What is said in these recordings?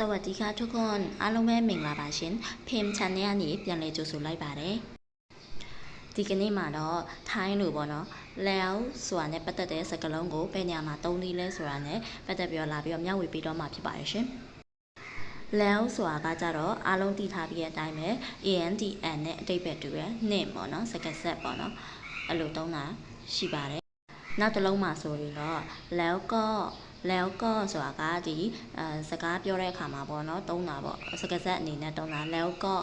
สวัสดีค่ะทุกคนအားလုံးပဲမင်္ဂလာပါရှင်ဖေမ် channel ကနေပြန်လည်ကြိုဆိုလိုက်ပါတယ်ဒီကနေ့မှာတော့ထိုင်းလို့ပေါ့နော်แล้วဆိုတာနဲ့ပတ်သက်တဲ့စကားလုံးကိုဘယ်နေရာမှာသုံးနည်းလဲဆိုတာနဲ့ပတ်သက်ပြီးတော့လာပြီးတော့မျှဝေပေးတော့မှာဖြစ်ပါတယ်ရှင်แล้วဆိုတာကကြတော့အားလုံးသိထားပြီးတဲ့အတိုင်းပဲ ANDN နဲ့အတိတ်ပဲတူရယ်နှင့်ပေါ့နော်စကားဆက်ပေါ့နော်အဲ့လိုသုံးတာရှိပါတယ်နောက်တစ်လုံးမှာဆိုရင်တော့แล้วก็ဆိုတာကဒီစကားပြောတဲ့အခါမှာပေါ့နော်သုံးတာပေါ့စကားဆက်အနေနဲ့သုံးတာแล้วก็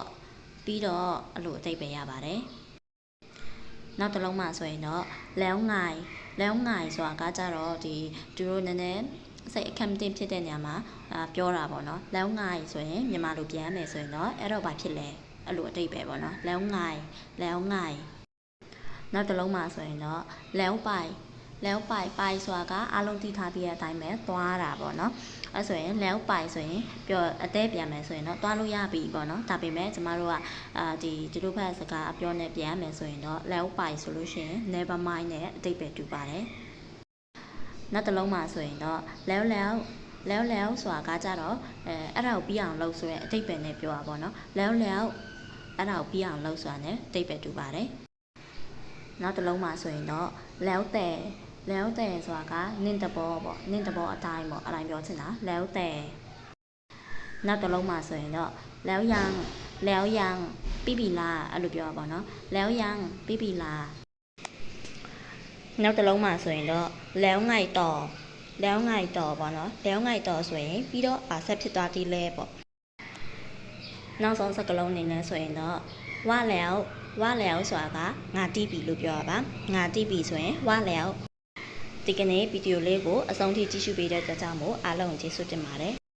ပြီးတော့အဲ့လိုအတိတ်ပဲရပါတယ်နောက်တစ်လုံးမှာဆိုရင်တော့แล้วไงဆိုတာကကြတော့ဒီသူတို့နည်းနည်းစိတ်အခက်မတင်ဖြစ်တဲ့နေရာမှာပြောတာပေါ့နော်แล้วไงဆိုရင်မြန်မာလိုပြန်မယ်ဆိုရင်တော့အဲ့တော့ဘာဖြစ်လဲအဲ့လိုအတိတ်ပဲပေါ့နော်แล้วไงနောက်တစ်လုံးမှာဆိုရင်တော့แล้วไปဆိုတာကအားလုံးသိထားပြီးတဲ့အတိုင်းပဲသွားတာပေါ့နော်အဲဆိုရင်แล้วไปဆိုရင်ပြောအသေးပြန်မယ်ဆိုရင်တော့သွားလို့ရပြီပေါ့နော်ဒါပေမဲ့ကျမတို့ကဒီတို့ဘက်စကားအပြောနဲ့ပြန်မယ်ဆိုရင်တော့แล้วไปဆိုလို့ရှိရင် never mind နဲ့အတိတ်ပဲတူပါတယ်နောက်တစ်လုံးမှာဆိုရင်တော့แล้วဆိုတာကကြတော့အဲ့ဒါကိုပြီးအောင်လုပ်ဆိုရင်အတိတ်ပဲနဲ့ပြောတာပေါ့နော်แล้วအဲ့ဒါကိုပြီးအောင်လုပ်ဆိုတာနဲ့အတိတ်ပဲတူပါတယ်နောက်တစ်လုံးမှာဆိုရင်တော့แล้วแต่ဆိုတာကနင့်တဘောပေါ့နင့်တဘောအတိုင်းပေါ့အတိုင်းပြောချင်တာแล้วแต่နောက်တစ်လုံးမှာဆိုရင်တော့แล้วยังပြီးပြီလားအဲ့လိုပြောတာပေါ့နော်แล้วยังပြီးပြီလားနောက်တစ်လုံးမှာဆိုရင်တော့แล้วไงต่อပေါ့နော်แล้วไงต่อဆိုရင်ပြီးတော့ဆက်ဖြစ်သွားသေးလဲပေါ့နောက်ဆုံးစကားလုံးအနေနဲ့ဆိုရင်တော့ว่าแล้วဆိုတာကငါတီးပြီလို့ပြောရပါငါတီးပြီဆိုရင်ว่าแล้วဒီကနေ့ဗီဒီယိုလေးကိုအဆုံးထိကြည့်ရှုပေးတဲ့အတွက်ကြောင့်မို့အားလုံးကျေးဇူးတင်ပါတယ်